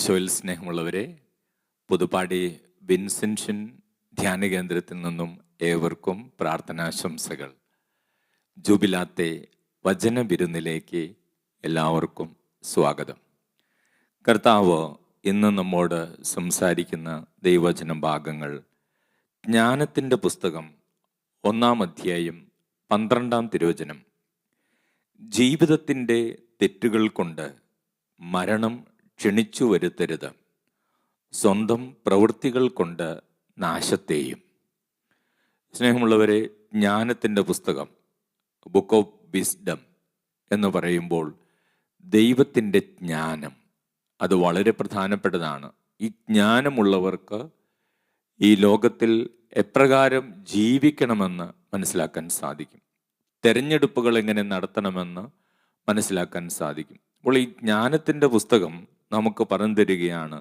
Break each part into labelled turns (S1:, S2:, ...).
S1: ഈശോയിൽ സ്നേഹമുള്ളവരെ, പുതുപ്പാടി വിൻസെൻഷൻ ധ്യാന കേന്ദ്രത്തിൽ നിന്നും ഏവർക്കും പ്രാർത്ഥനാശംസകൾ. ജൂബിലാത്തെ വചന വിരുന്നിലേക്ക് എല്ലാവർക്കും സ്വാഗതം. കർത്താവ് ഇന്ന് നമ്മോട് സംസാരിക്കുന്ന ദൈവവചന ഭാഗങ്ങൾ ജ്ഞാനത്തിൻ്റെ പുസ്തകം 1-ാം അധ്യായം 12-ാം തിരുവചനം. ജീവിതത്തിൻ്റെ തെറ്റുകൾ കൊണ്ട് മരണം ക്ഷണിച്ചു വരുത്തരുത്, സ്വന്തം പ്രവൃത്തികൾ കൊണ്ട് നാശത്തെയും. സ്നേഹമുള്ളവരെ, ജ്ഞാനത്തിൻ്റെ പുസ്തകം, ബുക്ക് ഓഫ് വിസ്ഡം എന്ന് പറയുമ്പോൾ ദൈവത്തിൻ്റെ ജ്ഞാനം അത് വളരെ പ്രധാനപ്പെട്ടതാണ്. ഈ ജ്ഞാനമുള്ളവർക്ക് ഈ ലോകത്തിൽ എപ്രകാരം ജീവിക്കണമെന്ന് മനസ്സിലാക്കാൻ സാധിക്കും, തെരഞ്ഞെടുപ്പുകൾ എങ്ങനെ നടത്തണമെന്ന് മനസ്സിലാക്കാൻ സാധിക്കും. അപ്പോൾ ഈ ജ്ഞാനത്തിൻ്റെ പുസ്തകം നമുക്ക് പറഞ്ഞു തരികയാണ്,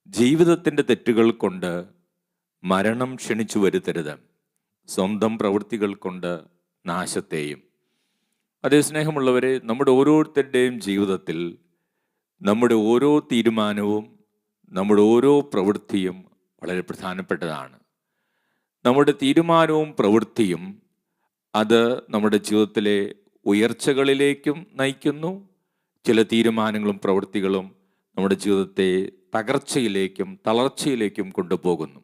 S1: ജീവിതത്തിൻ്റെ തെറ്റുകൾ കൊണ്ട് മരണം ക്ഷണിച്ചു വരുത്തരുത്, സ്വന്തം പ്രവൃത്തികൾ കൊണ്ട് നാശത്തെയും. അതേ സ്നേഹമുള്ളവരെ, നമ്മുടെ ഓരോരുത്തരുടെയും ജീവിതത്തിൽ നമ്മുടെ ഓരോ തീരുമാനവും നമ്മുടെ ഓരോ പ്രവൃത്തിയും വളരെ പ്രധാനപ്പെട്ടതാണ്. നമ്മുടെ തീരുമാനവും പ്രവൃത്തിയും അത് നമ്മുടെ ജീവിതത്തിലെ ഉയർച്ചകളിലേക്കും നയിക്കുന്നു. ചില തീരുമാനങ്ങളും പ്രവൃത്തികളും നമ്മുടെ ജീവിതത്തെ തകർച്ചയിലേക്കും തളർച്ചയിലേക്കും കൊണ്ടുപോകുന്നു.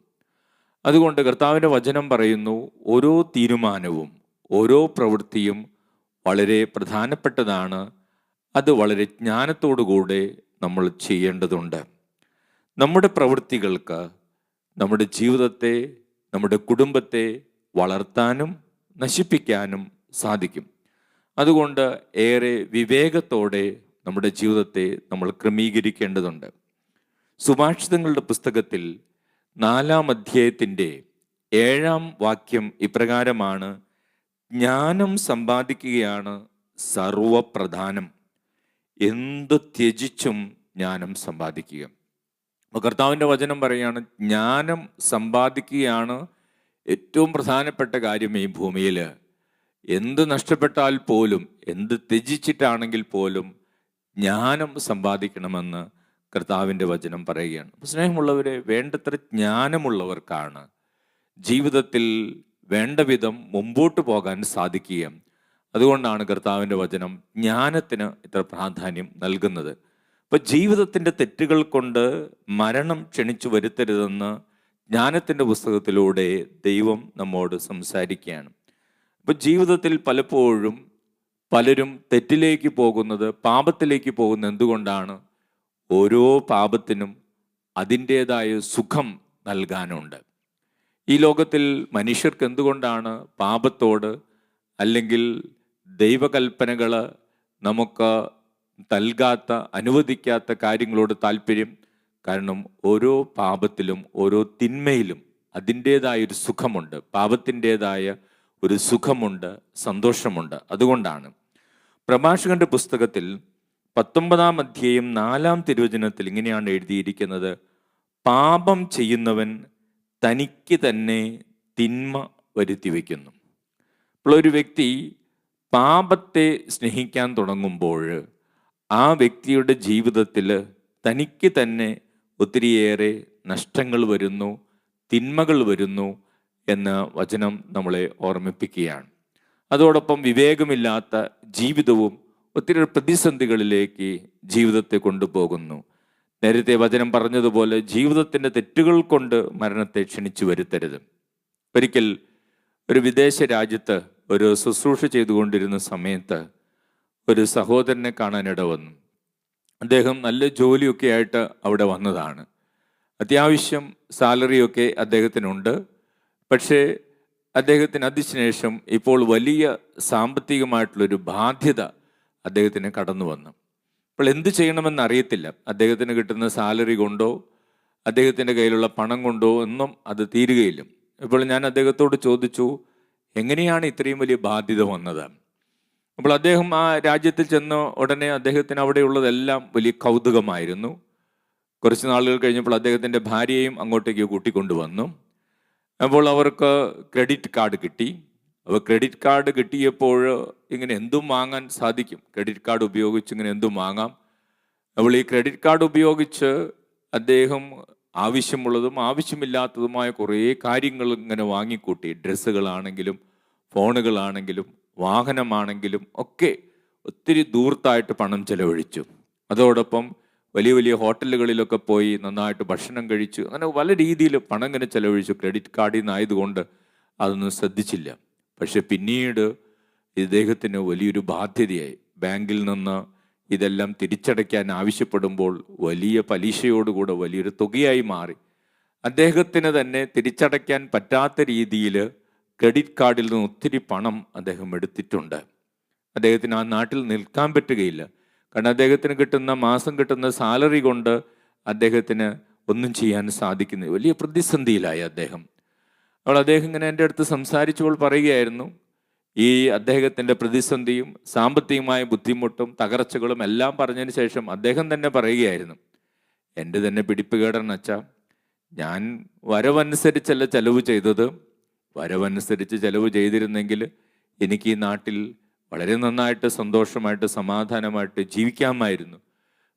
S1: അതുകൊണ്ട് കർത്താവിൻ്റെ വചനം പറയുന്നു, ഓരോ തീരുമാനവും ഓരോ പ്രവൃത്തിയും വളരെ പ്രധാനപ്പെട്ടതാണ്. അത് വളരെ ജ്ഞാനത്തോടുകൂടെ നമ്മൾ ചെയ്യേണ്ടതുണ്ട്. നമ്മുടെ പ്രവൃത്തികൾക്ക് നമ്മുടെ ജീവിതത്തെ, നമ്മുടെ കുടുംബത്തെ വളർത്താനും നശിപ്പിക്കാനും സാധിക്കും. അതുകൊണ്ട് ഏറെ വിവേകത്തോടെ നമ്മുടെ ജീവിതത്തെ നമ്മൾ ക്രമീകരിക്കേണ്ടതുണ്ട്. സുഭാഷിതങ്ങളുടെ പുസ്തകത്തിൽ 4-ാം അധ്യായത്തിൻ്റെ 7-ാം വാക്യം ഇപ്രകാരമാണ്: ജ്ഞാനം സമ്പാദിക്കുകയാണ് സർവപ്രധാനം, എന്തു ത്യജിച്ചും ജ്ഞാനം സമ്പാദിക്കുക. അപ്പോൾ കർത്താവിൻ്റെ വചനം പറയുകയാണ്, ജ്ഞാനം സമ്പാദിക്കുകയാണ് ഏറ്റവും പ്രധാനപ്പെട്ട കാര്യം ഈ ഭൂമിയിൽ. എന്ത് നഷ്ടപ്പെട്ടാൽ പോലും, എന്ത് ത്യജിച്ചിട്ടാണെങ്കിൽ പോലും ജ്ഞാനം സമ്പാദിക്കണമെന്ന് കർത്താവിൻ്റെ വചനം പറയുകയാണ്. സ്നേഹമുള്ളവരെ, വേണ്ടത്ര ജ്ഞാനമുള്ളവർക്കാണ് ജീവിതത്തിൽ വേണ്ട വിധം മുമ്പോട്ട് പോകാൻ സാധിക്കുക. അതുകൊണ്ടാണ് കർത്താവിൻ്റെ വചനം ജ്ഞാനത്തിന് ഇത്ര പ്രാധാന്യം നൽകുന്നത്. അപ്പോൾ ജീവിതത്തിൻ്റെ തെറ്റുകൾ കൊണ്ട് മരണം ക്ഷണിച്ചു വരുത്തരുതെന്ന് ജ്ഞാനത്തിൻ്റെ പുസ്തകത്തിലൂടെ ദൈവം നമ്മോട് സംസാരിക്കുകയാണ്. അപ്പോൾ ജീവിതത്തിൽ പലപ്പോഴും പലരും തെറ്റിലേക്ക് പോകുന്നത്, പാപത്തിലേക്ക് പോകുന്നത് എന്തുകൊണ്ടാണ്? ഓരോ പാപത്തിനും അതിൻ്റേതായ സുഖം നൽകാനുണ്ട്. ഈ ലോകത്തിൽ മനുഷ്യർക്ക് എന്തുകൊണ്ടാണ് പാപത്തോട് അല്ലെങ്കിൽ ദൈവകൽപ്പനകൾ നമുക്ക് നൽകാത്ത, അനുവദിക്കാത്ത കാര്യങ്ങളോട് താല്പര്യം? കാരണം ഓരോ പാപത്തിലും ഓരോ തിന്മയിലും അതിൻ്റേതായൊരു സുഖമുണ്ട്, പാപത്തിൻ്റേതായ ഒരു സുഖമുണ്ട്, സന്തോഷമുണ്ട്. അതുകൊണ്ടാണ് പ്രഭാഷകന്റെ പുസ്തകത്തിൽ 19-ാം അധ്യായം 4-ാം തിരുവചനത്തിൽ ഇങ്ങനെയാണ് എഴുതിയിരിക്കുന്നത്: പാപം ചെയ്യുന്നവൻ തനിക്ക് തന്നെ തിന്മ വരുത്തി വയ്ക്കുന്നു. അപ്പോൾ ഒരു വ്യക്തി പാപത്തെ സ്നേഹിക്കാൻ തുടങ്ങുമ്പോൾ ആ വ്യക്തിയുടെ ജീവിതത്തിൽ തനിക്ക് തന്നെ ഒത്തിരിയേറെ നഷ്ടങ്ങൾ വരുന്നു, തിന്മകൾ വരുന്നു എന്ന് വചനം നമ്മളെ ഓർമ്മിപ്പിക്കുകയാണ്. അതോടൊപ്പം വിവേകമില്ലാത്ത ജീവിതവും ഒത്തിരി പ്രതിസന്ധികളിലേക്ക് ജീവിതത്തെ കൊണ്ടുപോകുന്നു. നേരത്തെ വചനം പറഞ്ഞതുപോലെ ജീവിതത്തിൻ്റെ തെറ്റുകൾ കൊണ്ട് മരണത്തെ ക്ഷണിച്ചു വരുത്തരുത്. ഒരിക്കൽ ഒരു വിദേശ രാജ്യത്ത് ഒരു ശുശ്രൂഷ ചെയ്തുകൊണ്ടിരുന്ന സമയത്ത് ഒരു സഹോദരനെ കാണാനിട വന്നു. അദ്ദേഹം നല്ല ജോലിയൊക്കെ ആയിട്ട് അവിടെ വന്നതാണ്. അത്യാവശ്യം സാലറിയൊക്കെ അദ്ദേഹത്തിനുണ്ട്. പക്ഷേ അദ്ദേഹത്തിന് അതിനുശേഷം ഇപ്പോൾ വലിയ സാമ്പത്തികമായിട്ടുള്ളൊരു ബാധ്യത അദ്ദേഹത്തിന് കടന്നു വന്നു. അപ്പോൾ എന്ത് ചെയ്യണമെന്ന് അറിയത്തില്ല. അദ്ദേഹത്തിന് കിട്ടുന്ന സാലറി കൊണ്ടോ അദ്ദേഹത്തിൻ്റെ കയ്യിലുള്ള പണം കൊണ്ടോ ഒന്നും അത് തീരുകയില്ല. ഇപ്പോൾ ഞാൻ അദ്ദേഹത്തോട് ചോദിച്ചു, എങ്ങനെയാണ് ഇത്രയും വലിയ ബാധ്യത വന്നത്? അപ്പോൾ അദ്ദേഹം ആ രാജ്യത്തിൽ ചെന്ന ഉടനെ അദ്ദേഹത്തിന് അവിടെയുള്ളതെല്ലാം വലിയ കൗതുകമായിരുന്നു. കുറച്ച് നാളുകൾ കഴിഞ്ഞപ്പോൾ അദ്ദേഹത്തിൻ്റെ ഭാര്യയെയും അങ്ങോട്ടേക്ക് കൂട്ടിക്കൊണ്ടുവന്നു. അപ്പോൾ അവർക്ക് ക്രെഡിറ്റ് കാർഡ് കിട്ടി. അപ്പോൾ ക്രെഡിറ്റ് കാർഡ് കിട്ടിയപ്പോൾ ഇങ്ങനെ എന്തും വാങ്ങാൻ സാധിക്കും. ക്രെഡിറ്റ് കാർഡ് ഉപയോഗിച്ച് ഇങ്ങനെ എന്തും വാങ്ങാം. അപ്പോൾ ഈ ക്രെഡിറ്റ് കാർഡ് ഉപയോഗിച്ച് അദ്ദേഹം ആവശ്യമുള്ളതും ആവശ്യമില്ലാത്തതുമായ കുറേ കാര്യങ്ങൾ ഇങ്ങനെ വാങ്ങിക്കൂട്ടി. ഡ്രസ്സുകളാണെങ്കിലും ഫോണുകളാണെങ്കിലും വാഹനമാണെങ്കിലും ഒക്കെ ഒത്തിരി ദൂർത്തായിട്ട് പണം ചെലവഴിച്ചു. അതോടൊപ്പം വലിയ വലിയ ഹോട്ടലുകളിലൊക്കെ പോയി നന്നായിട്ട് ഭക്ഷണം കഴിച്ചു. അങ്ങനെ പല രീതിയിൽ പണം ഇങ്ങനെ ചെലവഴിച്ചു. ക്രെഡിറ്റ് കാർഡിൽ നിന്നായതുകൊണ്ട് അതൊന്നും ശ്രദ്ധിച്ചില്ല. പക്ഷെ പിന്നീട് ഇദ്ദേഹത്തിന് വലിയൊരു ബാധ്യതയായി. ബാങ്കിൽ നിന്ന് ഇതെല്ലാം തിരിച്ചടയ്ക്കാൻ ആവശ്യപ്പെടുമ്പോൾ വലിയ പലിശയോടുകൂടെ വലിയൊരു തുകയായി മാറി. അദ്ദേഹത്തിന് തന്നെ തിരിച്ചടയ്ക്കാൻ പറ്റാത്ത രീതിയിൽ ക്രെഡിറ്റ് കാർഡിൽ നിന്ന് ഒത്തിരി പണം അദ്ദേഹം എടുത്തിട്ടുണ്ട്. അദ്ദേഹത്തിന് ആ നാട്ടിൽ നിൽക്കാൻ പറ്റുകയില്ല. കാരണം അദ്ദേഹത്തിന് മാസം കിട്ടുന്ന സാലറി കൊണ്ട് അദ്ദേഹത്തിന് ഒന്നും ചെയ്യാൻ സാധിക്കുന്നില്ല. വലിയ പ്രതിസന്ധിയിലായി അദ്ദേഹം. അപ്പോൾ അദ്ദേഹം ഇങ്ങനെ എൻ്റെ അടുത്ത് സംസാരിച്ചപ്പോൾ പറയുകയായിരുന്നു, ഈ അദ്ദേഹത്തിൻ്റെ പ്രതിസന്ധിയും സാമ്പത്തികമായ ബുദ്ധിമുട്ടും തകർച്ചകളും എല്ലാം പറഞ്ഞതിന് ശേഷം അദ്ദേഹം തന്നെ പറയുകയായിരുന്നു, എൻ്റെ തന്നെ പിടിപ്പുകേടാണ് അച്ഛാ, ഞാൻ വരവനുസരിച്ചല്ല ചെലവ് ചെയ്തത്. വരവനുസരിച്ച് ചെലവ് ചെയ്തിരുന്നെങ്കിൽ എനിക്ക് ഈ നാട്ടിൽ വളരെ നന്നായിട്ട് സന്തോഷമായിട്ട് സമാധാനമായിട്ട് ജീവിക്കാമായിരുന്നു.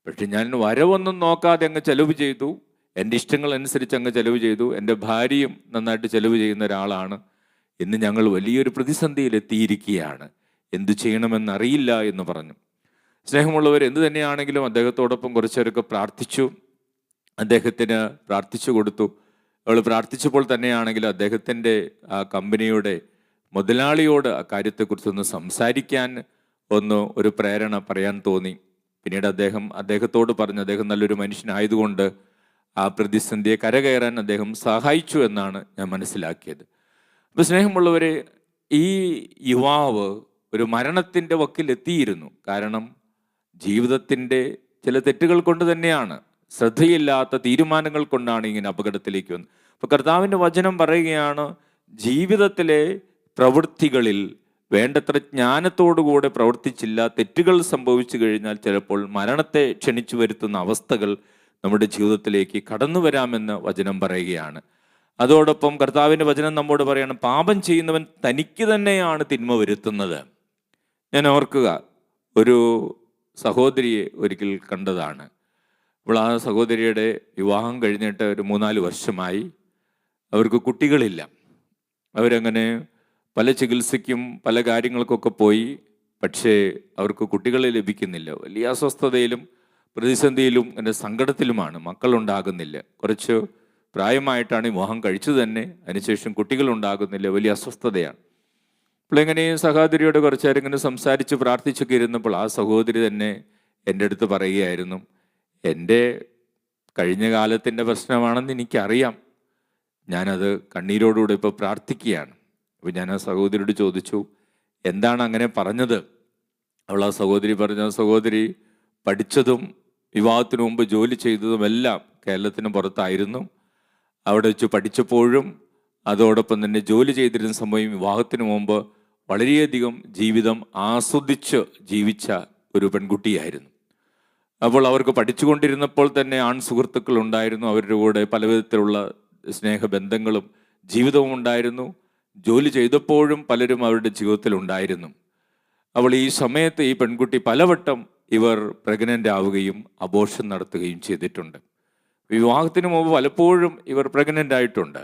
S1: പക്ഷെ ഞാൻ വരവൊന്നും നോക്കാതെ അങ്ങ് ചെലവ് ചെയ്തു. എൻ്റെ ഇഷ്ടങ്ങൾ അനുസരിച്ച് അങ്ങ് ചെലവ് ചെയ്തു. എൻ്റെ ഭാര്യയും നന്നായിട്ട് ചെലവ് ചെയ്യുന്ന ഒരാളാണ്. ഇന്ന് ഞങ്ങൾ വലിയൊരു പ്രതിസന്ധിയിൽ എത്തിയിരിക്കുകയാണ്. എന്തു ചെയ്യണമെന്നറിയില്ല എന്ന് പറഞ്ഞു. സ്നേഹമുള്ളവർ, എന്തു തന്നെയാണെങ്കിലും അദ്ദേഹത്തോടൊപ്പം കുറച്ചേരൊക്കെ പ്രാർത്ഥിച്ചു. അദ്ദേഹത്തിന് പ്രാർത്ഥിച്ചു കൊടുത്തു. അവൾ പ്രാർത്ഥിച്ചപ്പോൾ തന്നെയാണെങ്കിലും അദ്ദേഹത്തിൻ്റെ ആ കമ്പനിയുടെ മുതലാളിയോട് ആ കാര്യത്തെക്കുറിച്ചൊന്ന് സംസാരിക്കാൻ ഒരു പ്രേരണ പറയാൻ തോന്നി. പിന്നീട് അദ്ദേഹത്തോട് പറഞ്ഞു, അദ്ദേഹം നല്ലൊരു മനുഷ്യനായതുകൊണ്ട് ആ പ്രതിസന്ധിയെ കരകയറാൻ അദ്ദേഹം സഹായിച്ചു എന്നാണ് ഞാൻ മനസ്സിലാക്കിയത്. അപ്പോൾ സ്നേഹമുള്ളവരെ, ഈ യുവാവ് ഒരു മരണത്തിൻ്റെ വക്കിലെത്തിയിരുന്നു. കാരണം ജീവിതത്തിൻ്റെ ചില തെറ്റുകൾ കൊണ്ട് തന്നെയാണ്, ശ്രദ്ധയില്ലാത്ത തീരുമാനങ്ങൾ കൊണ്ടാണ് ഇങ്ങനെ അപകടത്തിലേക്ക് വന്നത്. അപ്പോൾ കർത്താവിൻ്റെ വചനം പറയുകയാണ്, ജീവിതത്തിലെ പ്രവൃത്തികളിൽ വേണ്ടത്ര ജ്ഞാനത്തോടുകൂടെ പ്രവർത്തിച്ചില്ല, തെറ്റുകൾ സംഭവിച്ചു കഴിഞ്ഞാൽ ചിലപ്പോൾ മരണത്തെ ക്ഷണിച്ചു വരുത്തുന്ന അവസ്ഥകൾ നമ്മുടെ ജീവിതത്തിലേക്ക് കടന്നു വരാമെന്ന് വചനം പറയുകയാണ്. അതോടൊപ്പം കർത്താവിൻ്റെ വചനം നമ്മോട് പറയണം, പാപം ചെയ്യുന്നവൻ തനിക്ക് തന്നെയാണ് തിന്മ വരുത്തുന്നത്. ഞാൻ ഓർക്കുക, ഒരു സഹോദരിയെ ഒരിക്കൽ കണ്ടതാണ്. അപ്പോൾ ആ സഹോദരിയുടെ വിവാഹം കഴിഞ്ഞിട്ട് ഒരു 3-4 വർഷമായി. അവർക്ക് കുട്ടികളില്ല. അവരങ്ങനെ പല ചികിത്സയ്ക്കും പല കാര്യങ്ങൾക്കൊക്കെ പോയി. പക്ഷേ അവർക്ക് കുട്ടികളെ ലഭിക്കുന്നില്ല. വലിയ അസ്വസ്ഥതയിലും പ്രതിസന്ധിയിലും എൻ്റെ സങ്കടത്തിലുമാണ്. മക്കളുണ്ടാകുന്നില്ല. കുറച്ച് പ്രായമായിട്ടാണ് വിവാഹം കഴിച്ചത് തന്നെ. അതിനുശേഷം കുട്ടികളുണ്ടാകുന്നില്ല. വലിയ അസ്വസ്ഥതയാണ്. അപ്പോൾ എങ്ങനെ സഹോദരിയോട് കുറച്ച് നേരം ഇങ്ങനെ സംസാരിച്ച് പ്രാർത്ഥിച്ചൊക്കെ ഇരുന്നപ്പോൾ ആ സഹോദരി തന്നെ എൻ്റെ അടുത്ത് പറയുകയായിരുന്നു, എൻ്റെ കഴിഞ്ഞ കാലത്തിൻ്റെ പ്രശ്നമാണെന്ന് എനിക്കറിയാം. ഞാനത് കണ്ണീരോടുകൂടെ ഇപ്പോൾ പ്രാർത്ഥിക്കുകയാണ്. അപ്പോൾ ഞാൻ ആ സഹോദരിയോട് ചോദിച്ചു, എന്താണ് അങ്ങനെ പറഞ്ഞത്? അവൾ ആ സഹോദരി പറഞ്ഞ, സഹോദരി പഠിച്ചതും വിവാഹത്തിന് മുമ്പ് ജോലി ചെയ്തതുമെല്ലാം കേരളത്തിന് പുറത്തായിരുന്നു. അവിടെ വെച്ച് പഠിച്ചപ്പോഴും അതോടൊപ്പം തന്നെ ജോലി ചെയ്തിരുന്ന സമയം വിവാഹത്തിന് മുമ്പ് വളരെയധികം ജീവിതം ആസ്വദിച്ച് ജീവിച്ച ഒരു പെൺകുട്ടിയായിരുന്നു. അപ്പോൾ അവർക്ക് പഠിച്ചുകൊണ്ടിരുന്നപ്പോൾ തന്നെ ആൺ സുഹൃത്തുക്കൾ ഉണ്ടായിരുന്നു. അവരുടെ കൂടെ പലവിധത്തിലുള്ള സ്നേഹബന്ധങ്ങളും ജീവിതവും ഉണ്ടായിരുന്നു. ജോലി ചെയ്തപ്പോഴും പലരും അവരുടെ ജീവിതത്തിൽ ഉണ്ടായിരുന്നു. അവൾ ഈ സമയത്ത് ഈ പെൺകുട്ടി പലവട്ടം ഇവർ പ്രഗ്നൻ്റ് ആവുകയും അബോർഷൻ നടത്തുകയും ചെയ്തിട്ടുണ്ട്. വിവാഹത്തിന് മുമ്പ് പലപ്പോഴും ഇവർ പ്രഗ്നൻ്റ് ആയിട്ടുണ്ട്.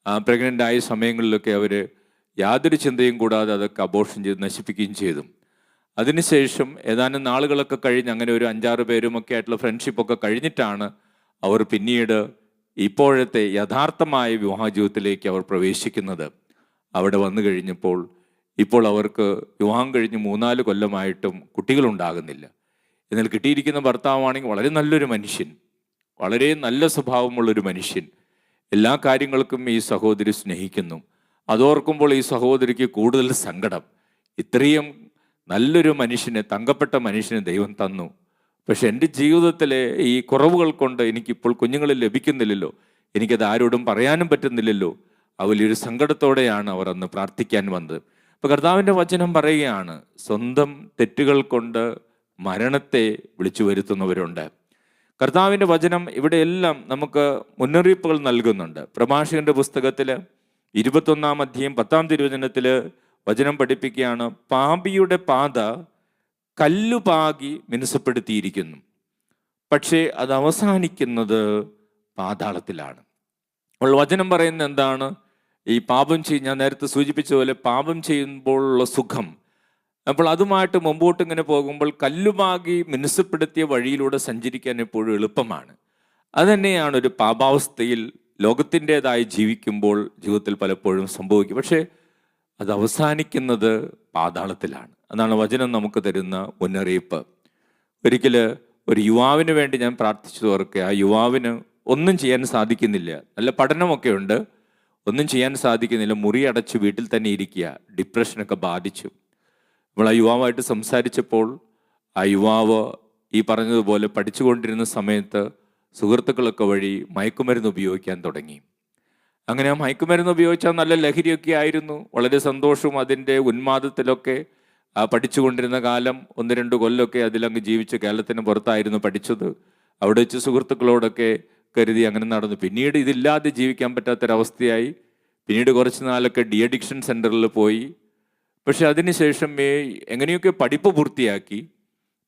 S1: ആ പ്രഗ്നൻ്റ് ആയ സമയങ്ങളിലൊക്കെ അവർ യാതൊരു ചിന്തയും കൂടാതെ അതൊക്കെ അബോർഷൻ ചെയ്ത് നശിപ്പിക്കുകയും ചെയ്തു. അതിനുശേഷം ഏതാനും നാളുകളൊക്കെ കഴിഞ്ഞ് അങ്ങനെ ഒരു 5-6 പേരുമൊക്കെ ആയിട്ടുള്ള ഫ്രണ്ട്ഷിപ്പൊക്കെ കഴിഞ്ഞിട്ടാണ് അവർ പിന്നീട് ഇപ്പോഴത്തെ യഥാർത്ഥമായ വിവാഹ ജീവിതത്തിലേക്ക് അവർ പ്രവേശിക്കുന്നത്. അവിടെ വന്നു കഴിഞ്ഞപ്പോൾ ഇപ്പോൾ അവർക്ക് വിവാഹം കഴിഞ്ഞ് 3-4 കൊല്ലമായിട്ടും കുട്ടികളുണ്ടാകുന്നില്ല. എന്നാൽ കിട്ടിയിരിക്കുന്ന ഭർത്താവാണെങ്കിൽ വളരെ നല്ലൊരു മനുഷ്യൻ, വളരെ നല്ല സ്വഭാവമുള്ളൊരു മനുഷ്യൻ. എല്ലാ കാര്യങ്ങൾക്കും ഈ സഹോദരി സ്നേഹിക്കുന്നു. അതോർക്കുമ്പോൾ ഈ സഹോദരിക്ക് കൂടുതൽ സങ്കടം. ഇത്രയും നല്ലൊരു മനുഷ്യനെ, തങ്കപ്പെട്ട മനുഷ്യനെ ദൈവം തന്നു. പക്ഷെ എൻ്റെ ജീവിതത്തിലെ ഈ കുറവുകൾ കൊണ്ട് എനിക്കിപ്പോൾ കുഞ്ഞുങ്ങളെ ലഭിക്കുന്നില്ലല്ലോ, എനിക്കത് ആരോടും പറയാനും പറ്റുന്നില്ലല്ലോ. ആ വലിയൊരു സങ്കടത്തോടെയാണ് അവർ അന്ന് പ്രാർത്ഥിക്കാൻ വന്നത്. അപ്പോൾ കർത്താവിൻ്റെ വചനം പറയുകയാണ്, സ്വന്തം തെറ്റുകൾ കൊണ്ട് മരണത്തെ വിളിച്ചു വരുത്തുന്നവരുണ്ട്. കർത്താവിൻ്റെ വചനം ഇവിടെയെല്ലാം നമുക്ക് മുന്നറിയിപ്പുകൾ നൽകുന്നുണ്ട്. പ്രഭാഷകന്റെ പുസ്തകത്തിൽ 21-ാം അധ്യായം 10-ാം തിരുവചനത്തിൽ വചനം പഠിപ്പിക്കുകയാണ്, പാപിയുടെ പാത കല്ലുപാകി മിനുസപ്പെടുത്തിയിരിക്കുന്നു, പക്ഷേ അത് അവസാനിക്കുന്നത് പാതാളത്തിലാണ്. അപ്പോൾ വചനം പറയുന്നത് എന്താണ്? ഈ പാപം ഞാൻ നേരത്തെ സൂചിപ്പിച്ച പോലെ പാപം ചെയ്യുമ്പോഴുള്ള സുഖം, അപ്പോൾ അതുമായിട്ട് മുമ്പോട്ട് ഇങ്ങനെ പോകുമ്പോൾ കല്ലുമാകി മിനുസപ്പെടുത്തിയ വഴിയിലൂടെ സഞ്ചരിക്കാൻ എപ്പോഴും എളുപ്പമാണ്. അതുതന്നെയാണ് ഒരു പാപാവസ്ഥയിൽ ലോകത്തിൻ്റെതായി ജീവിക്കുമ്പോൾ ജീവിതത്തിൽ പലപ്പോഴും സംഭവിക്കും. പക്ഷേ അത് അവസാനിക്കുന്നത് പാതാളത്തിലാണ്. അതാണ് വചനം നമുക്ക് തരുന്ന മുന്നറിയിപ്പ്. ഒരിക്കൽ ഒരു യുവാവിന് വേണ്ടി ഞാൻ പ്രാർത്ഥിച്ചു ഓർക്കുക. ആ യുവാവിന് ഒന്നും ചെയ്യാൻ സാധിക്കുന്നില്ല, നല്ല പഠനമൊക്കെ ഉണ്ട്, ഒന്നും ചെയ്യാൻ സാധിക്കുന്നില്ല, മുറി അടച്ച് വീട്ടിൽ തന്നെ ഇരിക്കുക, ഡിപ്രഷനൊക്കെ ബാധിച്ചു. നമ്മൾ ആ യുവാവായിട്ട് സംസാരിച്ചപ്പോൾ ആ യുവാവ് ഈ പറഞ്ഞതുപോലെ പഠിച്ചുകൊണ്ടിരുന്ന സമയത്ത് സുഹൃത്തുക്കളൊക്കെ വഴി മയക്കുമരുന്ന് ഉപയോഗിക്കാൻ തുടങ്ങി. അങ്ങനെ ആ മയക്കുമരുന്ന് ഉപയോഗിച്ചാൽ നല്ല ലഹരിയൊക്കെ ആയിരുന്നു, വളരെ സന്തോഷവും അതിൻ്റെ ഉന്മാദത്തിലൊക്കെ പഠിച്ചുകൊണ്ടിരുന്ന കാലം 1-2 കൊല്ലമൊക്കെ അതിലങ്ങ് ജീവിച്ച് കേരളത്തിന് പുറത്തായിരുന്നു പഠിച്ചത്. അവിടെ വെച്ച് സുഹൃത്തുക്കളോടൊക്കെ കരുതി അങ്ങനെ നടന്നു. പിന്നീട് ഇതില്ലാതെ ജീവിക്കാൻ പറ്റാത്തൊരവസ്ഥയായി. പിന്നീട് കുറച്ച് നാളൊക്കെ ഡി അഡിക്ഷൻ സെൻറ്ററിൽ പോയി. പക്ഷെ അതിനുശേഷം എങ്ങനെയൊക്കെ പഠിപ്പ് പൂർത്തിയാക്കി.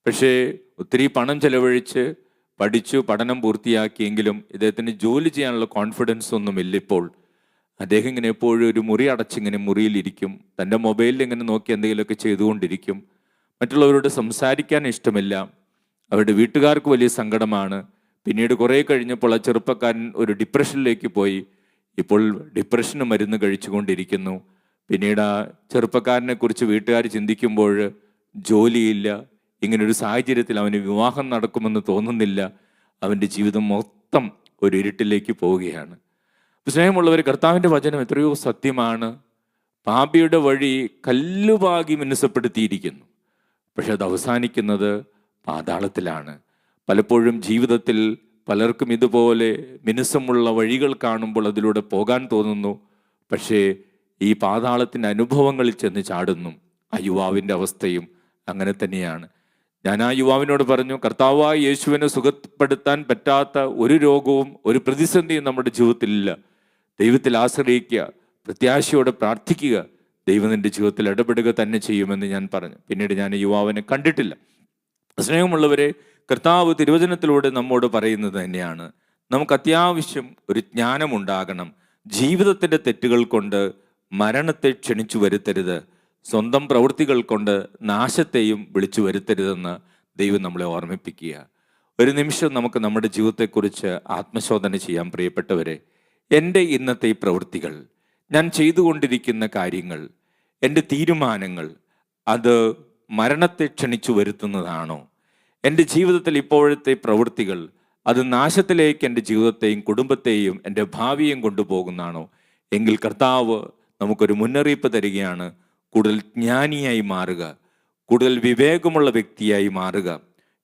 S1: പക്ഷേ ഒത്തിരി പണം ചെലവഴിച്ച് പഠിച്ചു, പഠനം പൂർത്തിയാക്കിയെങ്കിലും ഇദ്ദേഹത്തിന് ജോലി ചെയ്യാനുള്ള കോൺഫിഡൻസ് ഒന്നുമില്ല. ഇപ്പോൾ അദ്ദേഹം ഇങ്ങനെ എപ്പോഴും ഒരു മുറി അടച്ചിങ്ങനെ മുറിയിലിരിക്കും, തൻ്റെ മൊബൈലിൽ ഇങ്ങനെ നോക്കി എന്തെങ്കിലുമൊക്കെ ചെയ്തുകൊണ്ടിരിക്കും. മറ്റുള്ളവരോട് സംസാരിക്കാൻ ഇഷ്ടമില്ല. അവരുടെ വീട്ടുകാർക്ക് വലിയ സങ്കടമാണ്. പിന്നീട് കുറേ കഴിഞ്ഞപ്പോൾ ആ ചെറുപ്പക്കാരൻ ഒരു ഡിപ്രഷനിലേക്ക് പോയി. ഇപ്പോൾ ഡിപ്രഷന് മരുന്ന് കഴിച്ചുകൊണ്ടിരിക്കുന്നു. പിന്നീട് ആ ചെറുപ്പക്കാരനെ കുറിച്ച് വീട്ടുകാർ ചിന്തിക്കുമ്പോൾ ജോലിയില്ല, ഇങ്ങനൊരു സാഹചര്യത്തിൽ അവന് വിവാഹം നടക്കുമെന്ന് തോന്നുന്നില്ല. അവൻ്റെ ജീവിതം മൊത്തം ഒരു ഇരുട്ടിലേക്ക് പോവുകയാണ്. സ്നേഹമുള്ളവർ, കർത്താവിൻ്റെ വചനം എത്രയോ സത്യമാണ്. പാപിയുടെ വഴി കല്ലുപാകി മിനുസപ്പെടുത്തിയിരിക്കുന്നു, പക്ഷെ അത് അവസാനിക്കുന്നത് പാതാളത്തിലാണ്. പലപ്പോഴും ജീവിതത്തിൽ പലർക്കും ഇതുപോലെ മിനുസമുള്ള വഴികൾ കാണുമ്പോൾ അതിലൂടെ പോകാൻ തോന്നുന്നു, പക്ഷേ ഈ പാതാളത്തിൻ്റെ അനുഭവങ്ങളിൽ ചെന്ന് ചാടുന്നു. ആ യുവാവിൻ്റെ അവസ്ഥയും അങ്ങനെ തന്നെയാണ്. ഞാൻ ആ യുവാവിനോട് പറഞ്ഞു, കർത്താവായ യേശുവിനെ സുഖപ്പെടുത്താൻ പറ്റാത്ത ഒരു രോഗവും ഒരു പ്രതിസന്ധിയും നമ്മുടെ ജീവിതത്തിലില്ല. ദൈവത്തിൽ ആശ്രയിക്കുക, പ്രത്യാശയോടെ പ്രാർത്ഥിക്കുക, ദൈവം നിൻ്റെ ജീവിതത്തിൽ ഇടപെടുക തന്നെ ചെയ്യുമെന്ന് ഞാൻ പറഞ്ഞു. പിന്നീട് ഞാൻ യുവാവിനെ കണ്ടിട്ടില്ല. സ്നേഹമുള്ളവരെ, കർത്താവ് തിരുവചനത്തിലൂടെ നമ്മോട് പറയുന്നത് തന്നെയാണ്, നമുക്ക് അത്യാവശ്യം ഒരു ജ്ഞാനമുണ്ടാകണം. ജീവിതത്തിൻ്റെ തെറ്റുകൾ കൊണ്ട് മരണത്തെ ക്ഷണിച്ചു വരുത്തരുത്, സ്വന്തം പ്രവൃത്തികൾ കൊണ്ട് നാശത്തെയും വിളിച്ചു വരുത്തരുതെന്ന് ദൈവം നമ്മളെ ഓർമ്മിപ്പിക്കുക. ഒരു നിമിഷം നമുക്ക് നമ്മുടെ ജീവിതത്തെക്കുറിച്ച് ആത്മശോധന ചെയ്യാം. പ്രിയപ്പെട്ടവരെ, എൻ്റെ ഇന്നത്തെ ഈ പ്രവൃത്തികൾ, ഞാൻ ചെയ്തുകൊണ്ടിരിക്കുന്ന കാര്യങ്ങൾ, എൻ്റെ തീരുമാനങ്ങൾ, അത് മരണത്തെ ക്ഷണിച്ചു വരുത്തുന്നതാണോ? എൻ്റെ ജീവിതത്തിൽ ഇപ്പോഴത്തെ പ്രവൃത്തികൾ അത് നാശത്തിലേക്ക് എൻ്റെ ജീവിതത്തെയും കുടുംബത്തെയും എൻ്റെ ഭാവിയെയും കൊണ്ടുപോകുന്നതാണോ? എങ്കിൽ കർത്താവ് നമുക്കൊരു മുന്നറിയിപ്പ് തരികയാണ്. കൂടുതൽ ജ്ഞാനിയായി മാറുക, കൂടുതൽ വിവേകമുള്ള വ്യക്തിയായി മാറുക,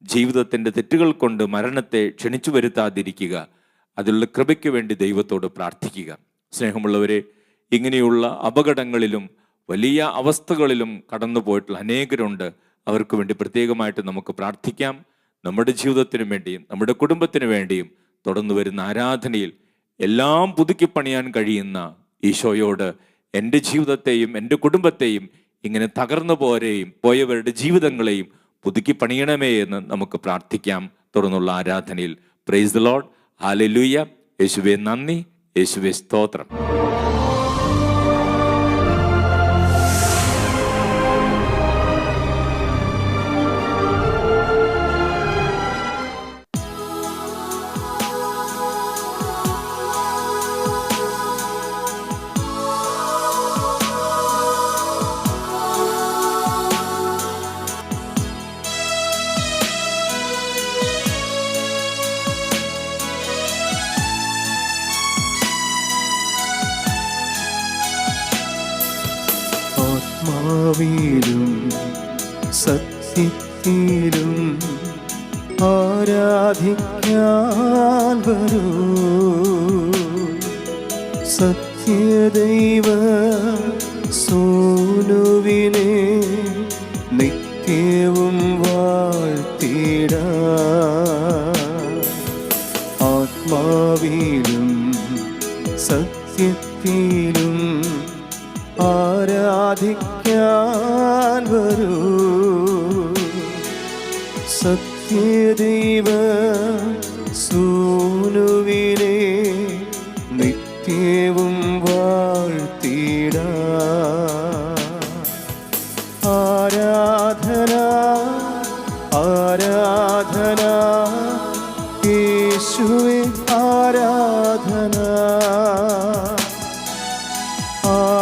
S1: ജീവിതത്തിൻ്റെ തെറ്റുകൾ കൊണ്ട് മരണത്തെ ക്ഷണിച്ചു വരുത്താതിരിക്കുക, അതിലുള്ള കൃപയ്ക്ക് വേണ്ടി ദൈവത്തോട് പ്രാർത്ഥിക്കുക. സ്നേഹമുള്ളവരെ, ഇങ്ങനെയുള്ള അപകടങ്ങളിലും വലിയ അവസ്ഥകളിലും കടന്നു പോയിട്ടുള്ള അനേകരുണ്ട്. അവർക്ക് വേണ്ടി പ്രത്യേകമായിട്ട് നമുക്ക് പ്രാർത്ഥിക്കാം. നമ്മുടെ ജീവിതത്തിനു വേണ്ടിയും നമ്മുടെ കുടുംബത്തിന് വേണ്ടിയും തുടർന്നു വരുന്ന ആരാധനയിൽ എല്ലാം പുതുക്കി പണിയാൻ കഴിയുന്ന ഈശോയോട് എൻ്റെ ജീവിതത്തെയും എൻ്റെ കുടുംബത്തെയും ഇങ്ങനെ തകർന്നു പോയവരുടെ ജീവിതങ്ങളെയും പുതുക്കി പണിയണമേ എന്ന് നമുക്ക് പ്രാർത്ഥിക്കാം. തുടർന്നുള്ള ആരാധനയിൽ. Praise the Lord. ഹല്ലേലൂയ. യേശുവേ നന്ദി, യേശുവേ സ്തോത്രം.
S2: ആത്മാവിലും സത്യത്തിലും ആരാധിക്കാൻ വരൂ, സത്യദൈവ സോനുവിനെ നിത്യവും വാഴ്ത്തിടാം. ആത്മാവിലും സത്യത്തിലും ആരാധിക്കാൻ വരൂ, സത്യദൈവ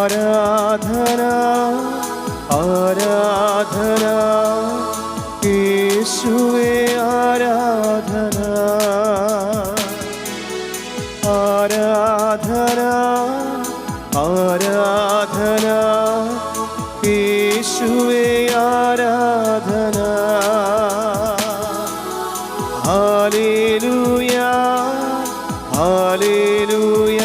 S2: ആരാധന ആരാധന യേശുവേ ആരാധന ആരാധന ആരാധന യേശുവേ ആരാധന ഹല്ലേലൂയ ഹല്ലേലൂയ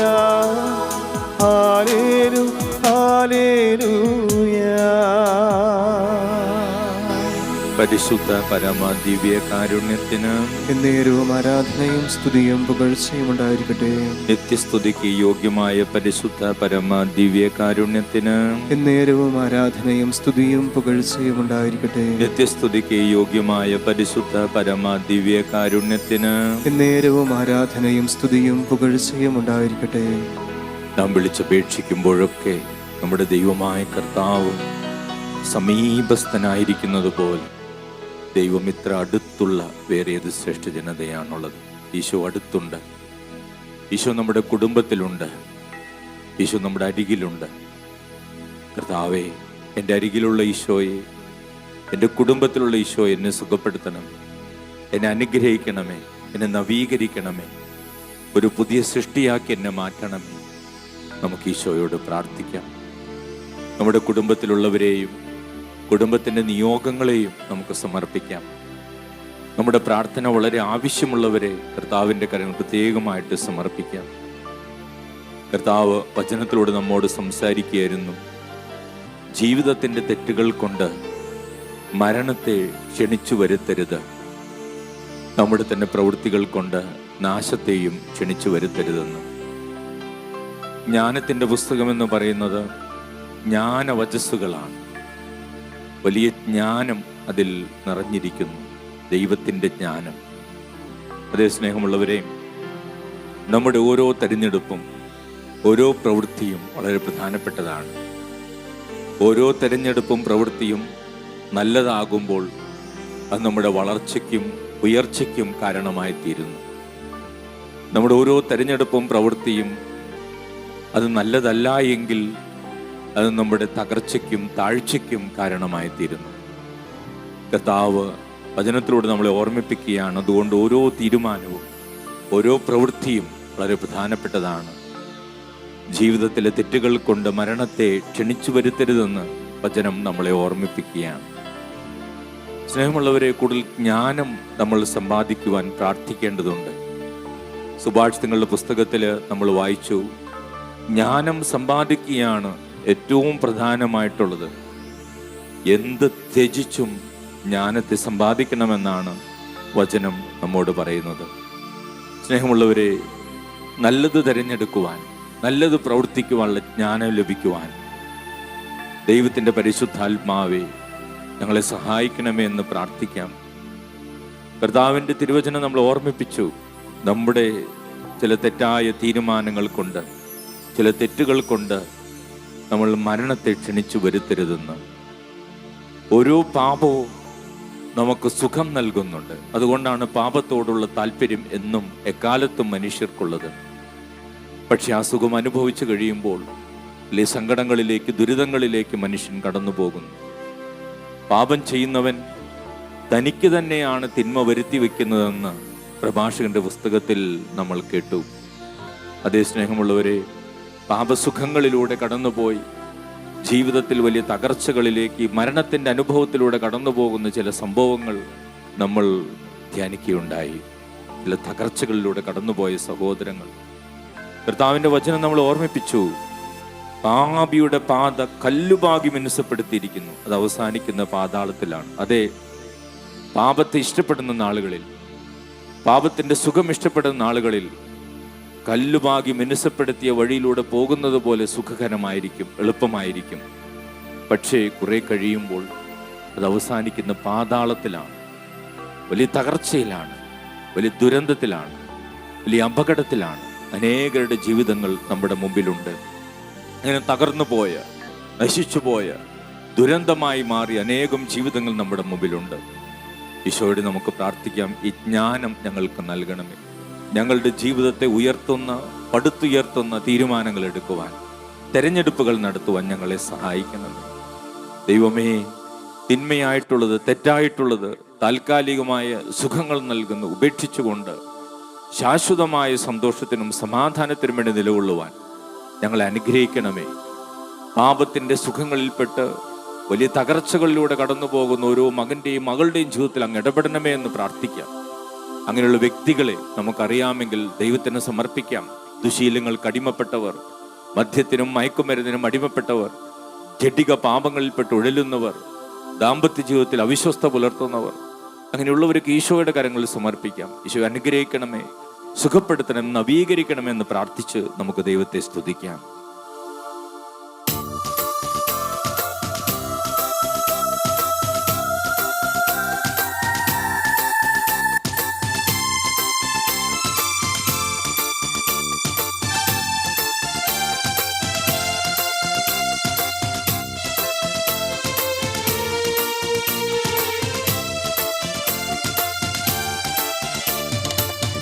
S2: ഹല്ലേലൂയ ഹല്ലേലൂയ.
S1: പരിശുദ്ധ പരമ ദിവ്യ കാരുണ്യത്തിന്
S2: എന്നേരവും ആരാധനയും സ്തുതിയും പുകഴ്ചയും ഉണ്ടായിരിക്കട്ടെ.
S1: നിത്യസ്തുതിക്ക് യോഗ്യമായ പരിശുദ്ധ പരമ ദിവ്യ കാരുണ്യത്തിന്
S2: എന്നേരവും ആരാധനയും സ്തുതിയും പുകഴ്ചയും ഉണ്ടായിരിക്കട്ടെ.
S1: നിത്യസ്തുതിക്ക് യോഗ്യമായ പരിശുദ്ധ പരമ ദിവ്യ കാരുണ്യത്തിന്
S2: എന്നേരവും ആരാധനയും സ്തുതിയും പുകഴ്ചയും ഉണ്ടായിരിക്കട്ടെ.
S1: നാം വിളിച്ചപേക്ഷിക്കുമ്പോഴൊക്കെ നമ്മുടെ ദൈവമായ കർത്താവ് സമീപസ്ഥനായിരിക്കുന്നത് പോലെ ദൈവം ഇത്ര അടുത്തുള്ള വേറെ ഏത് ശ്രേഷ്ഠ ജനതയാണുള്ളത്? ഈശോ അടുത്തുണ്ട്. ഈശോ നമ്മുടെ കുടുംബത്തിലുണ്ട്. ഈശോ നമ്മുടെ അരികിലുണ്ട്. കർത്താവേ, എൻ്റെ അരികിലുള്ള ഈശോയെ, എൻ്റെ കുടുംബത്തിലുള്ള ഈശോ എന്നെ സുഖപ്പെടുത്തണം, എന്നെ അനുഗ്രഹിക്കണമേ, എന്നെ നവീകരിക്കണമേ, ഒരു പുതിയ സൃഷ്ടിയാക്കി എന്നെ മാറ്റണമേ. നമുക്ക് ഈശോയോട് പ്രാർത്ഥിക്കാം. നമ്മുടെ കുടുംബത്തിലുള്ളവരെയും കുടുംബത്തിൻ്റെ നിയോഗങ്ങളെയും നമുക്ക് സമർപ്പിക്കാം. നമ്മുടെ പ്രാർത്ഥന വളരെ ആവശ്യമുള്ളവരെ കർത്താവിൻ്റെ കരങ്ങൾ പ്രത്യേകമായിട്ട് സമർപ്പിക്കാം. കർത്താവ് വചനത്തിലൂടെ നമ്മോട് സംസാരിക്കുകയായിരുന്നു. ജീവിതത്തിൻ്റെ തെറ്റുകൾ കൊണ്ട് മരണത്തെ ക്ഷണിച്ചു വരുത്തരുത്, നമ്മുടെ തന്നെ പ്രവൃത്തികൾ കൊണ്ട് നാശത്തെയും ക്ഷണിച്ചു വരുത്തരുതെന്ന്. ജ്ഞാനത്തിൻ്റെ പുസ്തകമെന്ന് പറയുന്നത് ജ്ഞാനവചസ്സുകളാണ്. വലിയ ജ്ഞാനം അതിൽ നിറഞ്ഞിരിക്കുന്നു, ദൈവത്തിൻ്റെ ജ്ഞാനം. അതേ സ്നേഹമുള്ളവരെ, നമ്മുടെ ഓരോ തെരഞ്ഞെടുപ്പും ഓരോ പ്രവൃത്തിയും വളരെ പ്രധാനപ്പെട്ടതാണ്. ഓരോ തെരഞ്ഞെടുപ്പും പ്രവൃത്തിയും നല്ലതാകുമ്പോൾ അത് നമ്മുടെ വളർച്ചയ്ക്കും ഉയർച്ചയ്ക്കും കാരണമായി തീരുന്നു. നമ്മുടെ ഓരോ തെരഞ്ഞെടുപ്പും പ്രവൃത്തിയും അത് നല്ലതല്ല എങ്കിൽ അത് നമ്മുടെ തകർച്ചയ്ക്കും താഴ്ചയ്ക്കും കാരണമായി തീരുന്നു. കർത്താവ് വചനത്തിലൂടെ നമ്മളെ ഓർമ്മിപ്പിക്കുകയാണ്. അതുകൊണ്ട് ഓരോ തീരുമാനവും ഓരോ പ്രവൃത്തിയും വളരെ പ്രധാനപ്പെട്ടതാണ്. ജീവിതത്തിലെ തെറ്റുകൾ കൊണ്ട് മരണത്തെ ക്ഷണിച്ചു വരുത്തരുതെന്ന് വചനം നമ്മളെ ഓർമ്മിപ്പിക്കുകയാണ്. സ്നേഹമുള്ളവരെ, കൂടുതൽ ജ്ഞാനം നമ്മൾ സമ്പാദിക്കുവാൻ പ്രാർത്ഥിക്കേണ്ടതുണ്ട്. സുഭാഷിതങ്ങളുടെ പുസ്തകത്തിൽ നമ്മൾ വായിച്ചു, ജ്ഞാനം സമ്പാദിക്കുകയാണ് ഏറ്റവും പ്രധാനമായിട്ടുള്ളത്. എന്ത് ത്യജിച്ചും ജ്ഞാനത്തെ സമ്പാദിക്കണമെന്നാണ് വചനം നമ്മോട് പറയുന്നത്. സ്നേഹമുള്ളവരെ, നല്ലത് തിരഞ്ഞെടുക്കുവാൻ, നല്ലത് പ്രവർത്തിക്കുവാനുള്ള ജ്ഞാനം ലഭിക്കുവാൻ ദൈവത്തിൻ്റെ പരിശുദ്ധാത്മാവെ ഞങ്ങളെ സഹായിക്കണമേ എന്ന് പ്രാർത്ഥിക്കാം. കർത്താവിൻ്റെ തിരുവചനം നമ്മൾ ഓർമ്മിപ്പിച്ചു, നമ്മുടെ ചില തെറ്റായ തീരുമാനങ്ങൾ കൊണ്ട്, ചില തെറ്റുകൾ കൊണ്ട് നമ്മൾ മരണത്തെ ക്ഷണിച്ചു വരുത്തരുതെന്ന്. ഓരോ പാപവും നമുക്ക് സുഖം നൽകുന്നുണ്ട്. അതുകൊണ്ടാണ് പാപത്തോടുള്ള താല്പര്യം എന്നും എക്കാലത്തും മനുഷ്യർക്കുള്ളത്. പക്ഷെ ആ സുഖം അനുഭവിച്ചു കഴിയുമ്പോൾ വലിയ സങ്കടങ്ങളിലേക്ക്, ദുരിതങ്ങളിലേക്ക് മനുഷ്യൻ കടന്നു പോകുന്നു. പാപം ചെയ്യുന്നവൻ തനിക്ക് തന്നെയാണ് തിന്മ വരുത്തി വെക്കുന്നതെന്ന് പ്രഭാഷകന്റെ പുസ്തകത്തിൽ നമ്മൾ കേട്ടു. അതേ സ്നേഹമുള്ളവരെ, പാപസുഖങ്ങളിലൂടെ കടന്നുപോയി ജീവിതത്തിൽ വലിയ തകർച്ചകളിലേക്ക്, മരണത്തിൻ്റെ അനുഭവത്തിലൂടെ കടന്നു പോകുന്ന ചില സംഭവങ്ങൾ നമ്മൾ ധ്യാനിക്കുകയുണ്ടായി. ചില തകർച്ചകളിലൂടെ കടന്നുപോയ സഹോദരങ്ങൾ, കർത്താവിൻ്റെ വചനം നമ്മൾ ഓർമ്മിപ്പിച്ചു. പാപിയുടെ പാത കല്ലുപാകി മിനുസപ്പെടുത്തിയിരിക്കുന്നു, അത് അവസാനിക്കുന്ന പാതാളത്തിലാണ്. അതെ, പാപത്തെ ഇഷ്ടപ്പെടുന്ന നാളുകളിൽ, പാപത്തിൻ്റെ സുഖം ഇഷ്ടപ്പെടുന്ന നാളുകളിൽ കല്ലുപാകി മിനുസപ്പെടുത്തിയ വഴിയിലൂടെ പോകുന്നത് പോലെ സുഖകരമായിരിക്കും, എളുപ്പമായിരിക്കും. പക്ഷേ കുറെ കഴിയുമ്പോൾ അത് അവസാനിക്കുന്ന പാതാളത്തിലാണ്, വലിയ തകർച്ചയിലാണ്, വലിയ ദുരന്തത്തിലാണ്, വലിയ അപകടത്തിലാണ്. അനേകരുടെ ജീവിതങ്ങൾ നമ്മുടെ മുമ്പിലുണ്ട്. അങ്ങനെ തകർന്നു പോയ, നശിച്ചു പോയ, ദുരന്തമായി മാറിയ അനേകം ജീവിതങ്ങൾ നമ്മുടെ മുമ്പിലുണ്ട്. ഈശോയോട് നമുക്ക് പ്രാർത്ഥിക്കാം, ഈ ജ്ഞാനം ഞങ്ങൾക്ക് നൽകണമേ. ഞങ്ങളുടെ ജീവിതത്തെ ഉയർത്തുന്ന, പടുത്തുയർത്തുന്ന തീരുമാനങ്ങൾ എടുക്കുവാൻ, തെരഞ്ഞെടുപ്പുകൾ നടത്തുവാൻ ഞങ്ങളെ സഹായിക്കണമേ. ദൈവമേ, തിന്മയായിട്ടുള്ളത്, തെറ്റായിട്ടുള്ളത്, താൽക്കാലികമായ സുഖങ്ങൾ നൽകുന്ന ഉപേക്ഷിച്ചുകൊണ്ട് ശാശ്വതമായ സന്തോഷത്തിനും സമാധാനത്തിനും വേണ്ടി നിലകൊള്ളുവാൻ ഞങ്ങളെ അനുഗ്രഹിക്കണമേ. പാപത്തിൻ്റെ സുഖങ്ങളിൽപ്പെട്ട് വലിയ തകർച്ചകളിലൂടെ കടന്നു പോകുന്ന ഓരോ മകൻ്റെയും മകളുടെയും ജീവിതത്തിൽ അങ്ങ് ഇടപെടണമേ എന്ന് പ്രാർത്ഥിക്കാം. അങ്ങനെയുള്ള വ്യക്തികളെ നമുക്കറിയാമെങ്കിൽ ദൈവത്തിന് സമർപ്പിക്കാം. ദുശീലങ്ങൾക്ക് അടിമപ്പെട്ടവർ, മദ്യത്തിനും മയക്കുമരുന്നിനും അടിമപ്പെട്ടവർ, ജഡിക പാപങ്ങളിൽപ്പെട്ട് ഉഴലുന്നവർ, ദാമ്പത്യ ജീവിതത്തിൽ അവിശ്വസ്ത പുലർത്തുന്നവർ, അങ്ങനെയുള്ളവർക്ക് ഈശോയുടെ കരങ്ങളിൽ സമർപ്പിക്കാം. ഈശോ അനുഗ്രഹിക്കണമേ, സുഖപ്പെടുത്തണം, നവീകരിക്കണമെന്ന് പ്രാർത്ഥിച്ച് നമുക്ക് ദൈവത്തെ സ്തുതിക്കാം.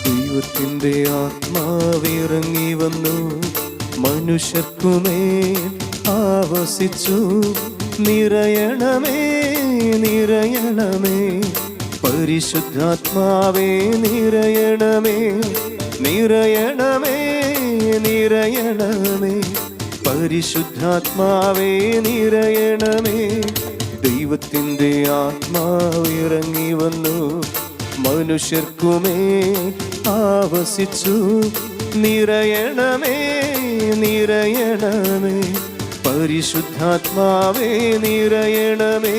S2: ദൈവത്തിൻ്റെ ആത്മാവിറങ്ങി വന്നു, മനുഷ്യർക്കുമേൽ ആവസിച്ചു. നിറയണമേ, നിറയണമേ, പരിശുദ്ധാത്മാവേ നിറയണമേ, നിറയണമേ, നിറയണമേ, പരിശുദ്ധാത്മാവേ നിറയണമേ. ദൈവത്തിൻ്റെ ആത്മാവിറങ്ങി വന്നു, മനുഷ്യർക്കുമേൽ ആവസിച്ചു. നിറയണമേ, നിറയണമേ, പരിശുദ്ധാത്മാവേ നിറയണമേ,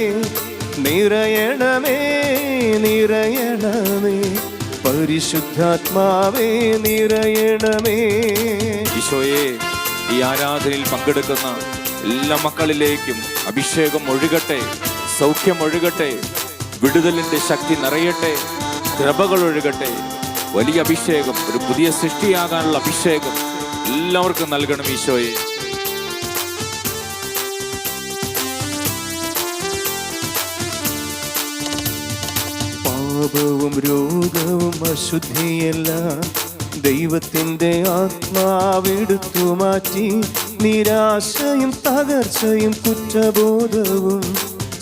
S2: നിറയണമേ, നിറയണമേ, പരിശുദ്ധാത്മാവേ നിറയണമേ.
S1: ഈശോയെ, ഈ ആരാധനയിൽ പങ്കെടുക്കുന്ന എല്ലാ മക്കളിലേക്കും അഭിഷേകം ഒഴുകട്ടെ, സൗഖ്യം ഒഴുകട്ടെ, വിടുതലിന്റെ ശക്തി നിറയട്ടെ, കൃപകൾ ഒഴുകട്ടെ. വലിയ അഭിഷേകം, ഒരു പുതിയ സൃഷ്ടിയാകാനുള്ള അഭിഷേകം എല്ലാവർക്കും നൽകണം ഈശോയെ.
S2: പാപവും രോഗവും അശുദ്ധിയെല്ലാം ദൈവത്തിൻ്റെ ആത്മാവെടുത്തു മാറ്റി. നിരാശയും തകർച്ചയും കുറ്റബോധവും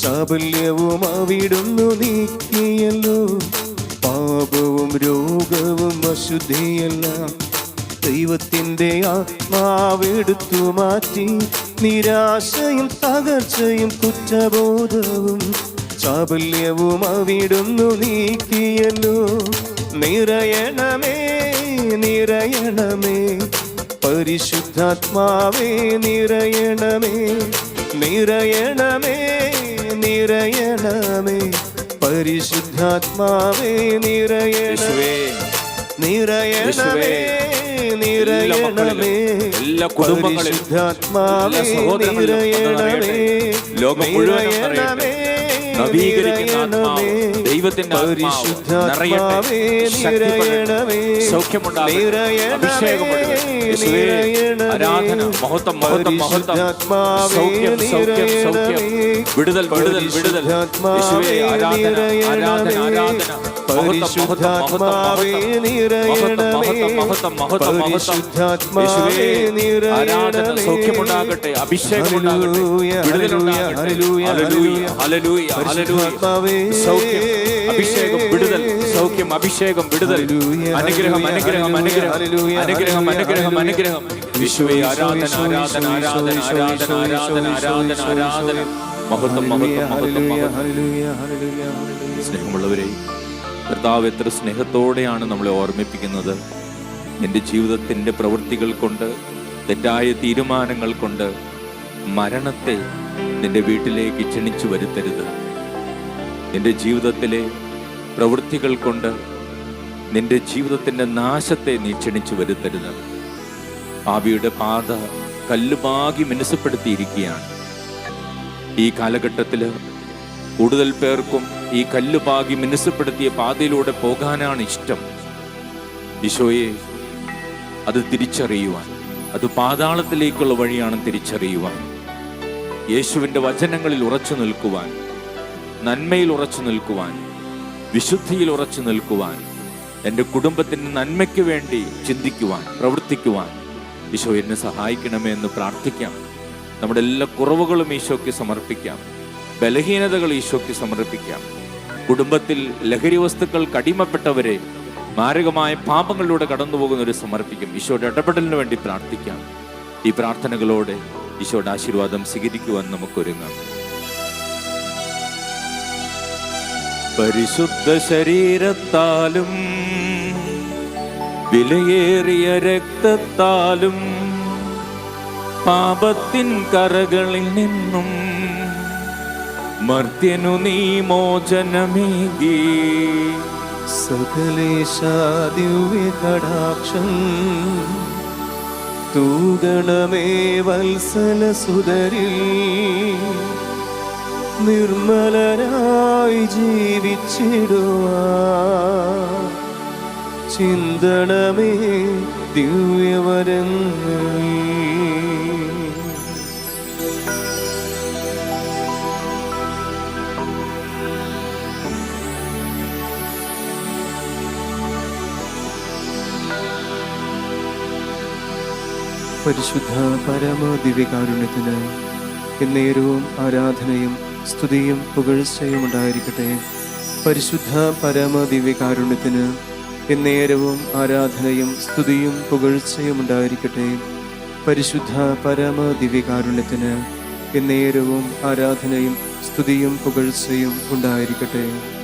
S2: ചാബല്യവും അവിടുന്നു നീക്കിയല്ലോ. പാപവും രോഗവും അശുദ്ധിയെല്ലാം ദൈവത്തിൻ്റെ ആത്മാവെടുത്തു മാറ്റി. നിരാശയും തകർച്ചയും കുറ്റബോധവും ചാബല്യവും അവിടുന്നു നീക്കിയല്ലോ. നിറയണമേ, നിറയണമേ, പരിശുദ്ധാത്മാവേ നിറയണമേ, നിറയണമേ, നിറയണമേ, പരിശുദ്ധാത്മാവേ നിറയണമേ, നിറയണമേ, നിറയണമേ,
S1: എല്ലാ കുടുംബങ്ങളിൽ,
S2: പരിശുദ്ധാത്മാവേ നിറയണമേ,
S1: ലോകം മുഴുവനും നിറയട്ടെ. നവീകരിക്കുന്ന ആത്മാവ്, ദൈവത്തിന്റെ ആത്മാവ് നിറയട്ടെ, ശക്തിപ്പെടട്ടെ, സൗഖ്യമുണ്ടാകട്ടെ, അഭിഷേകമുണ്ടാകട്ടെ. യേശുവേ, ആരാധന, മഹത്വം, മഹത്വം, മഹത്വം, സൗഖ്യം, സൗഖ്യം, സൗഖ്യം, വിടുതൽ, വിടുതൽ, വിടുതൽ. യേശുവേ, ആരാധന, ആരാധന, ആരാധന, മഹത്വം, മഹത്വം, മഹത്വം, മഹത്വം, മഹത്വം, മഹത്വം, മഹത്വം. യേശുവേ, ആരാധന, സൗഖ്യമുണ്ടാകട്ടെ, അഭിഷേകമുണ്ടാകട്ടെ, വിടുതലുണ്ടാകട്ടെ. ഹല്ലേലൂയ, ഹല്ലേലൂയ, ഹല്ലേലൂയ. സൗഖ്യം, അഭിഷേകം, വിടുതൽ, സൗഖ്യം, അഭിഷേകം, വിടുതൽ, അനുഗ്രഹം, അനുഗ്രഹം, അനുഗ്രഹം, അനുഗ്രഹം, അനുഗ്രഹം, അനുഗ്രഹം. യേശുവേ, ആരാധന, ആരാധന, ആരാധന, ആരാധന, ആരാധന, ആരാധന, ആരാധന, മഹത്വം, മഹത്വം, മഹത്വം, മഹത്വം. സ്നേഹമുള്ളവരെ, കർത്താവ് എത്ര സ്നേഹത്തോടെയാണ് നമ്മളെ ഓർമ്മിപ്പിക്കുന്നത്. എൻ്റെ ജീവിതത്തിൻ്റെ പ്രവൃത്തികൾ കൊണ്ട്, തെറ്റായ തീരുമാനങ്ങൾ കൊണ്ട് മരണത്തെ നിന്റെ വീട്ടിലേക്ക് ക്ഷണിച്ചു വരുത്തരുത്. നിന്റെ ജീവിതത്തിലെ പ്രവൃത്തികൾ കൊണ്ട് നിന്റെ ജീവിതത്തിൻ്റെ നാശത്തെ നീ ക്ഷണിച്ചു വരുത്തരുത്. പാപിയുടെ പാത കല്ലുപാകി മിനുസപ്പെടുത്തിയിരിക്കുകയാണ്. ഈ കാലഘട്ടത്തിൽ കൂടുതൽ പേർക്കും ഈ കല്ലുപാകി മിനുസപ്പെടുത്തിയ പാതയിലൂടെ പോകാനാണ് ഇഷ്ടം. ഈശോയെ, അത് തിരിച്ചറിയുവാൻ, അത് പാതാളത്തിലേക്കുള്ള വഴിയാണ് തിരിച്ചറിയുവാൻ, യേശുവിൻ്റെ വചനങ്ങളിൽ ഉറച്ചു നിൽക്കുവാൻ, നന്മയിൽ ഉറച്ചു നിൽക്കുവാൻ, വിശുദ്ധിയിൽ ഉറച്ചു നിൽക്കുവാൻ, എൻ്റെ കുടുംബത്തിൻ്റെ നന്മയ്ക്ക് വേണ്ടി ചിന്തിക്കുവാൻ, പ്രവർത്തിക്കുവാൻ ഈശോ എന്നെ സഹായിക്കണമേ എന്ന് പ്രാർത്ഥിക്കാം. നമ്മുടെ എല്ലാ കുറവുകളും ഈശോയ്ക്ക് സമർപ്പിക്കാം. ബലഹീനതകൾ ഈശോയ്ക്ക് സമർപ്പിക്കാം. കുടുംബത്തിൽ ലഹരി വസ്തുക്കൾക്ക് അടിമപ്പെട്ടവരെ മാരകമായ പാപങ്ങളിലൂടെ കടന്നുപോകുന്നവരെ സമർപ്പിക്കും. ഈശോയുടെ ഇടപെടലിന് വേണ്ടി പ്രാർത്ഥിക്കാം. ഈ പ്രാർത്ഥനകളോടെ ഈശോയുടെ ആശീർവാദം സ്വീകരിക്കുവാൻ നമുക്കൊരുങ്ങാം. പരിശുദ്ധ ശരീരത്താലും വിലയേറിയ രക്തത്താലും പാപത്തിൻ കറകളിൽ നിന്നും മർത്യനു നീ മോചനമേകി.
S2: സകലേശാ ദിവ്യ കടാക്ഷം തൂഗണമേ വത്സല സുതരിൽ നിർമ്മലനായി ജീവിച്ചിടുവാൻ ചിന്തണമേ ദിവ്യവരങ്ങൾ. പരിശുദ്ധ പരമ ദിവ്യകാരുണ്യത്തിന് എന്നേരവും ആരാധനയും സ്തുതിയും പുകഴ്ചയും ഉണ്ടായിരിക്കട്ടെ. പരിശുദ്ധ പരമ ദിവ്യകാരുണ്യത്തിന് എന്നേരവും ആരാധനയും സ്തുതിയും പുകഴ്ചയും ഉണ്ടായിരിക്കട്ടെ. പരിശുദ്ധ പരമ ദിവ്യകാരുണ്യത്തിന് എന്നേരവും ആരാധനയും സ്തുതിയും പുകഴ്ചയും ഉണ്ടായിരിക്കട്ടെ.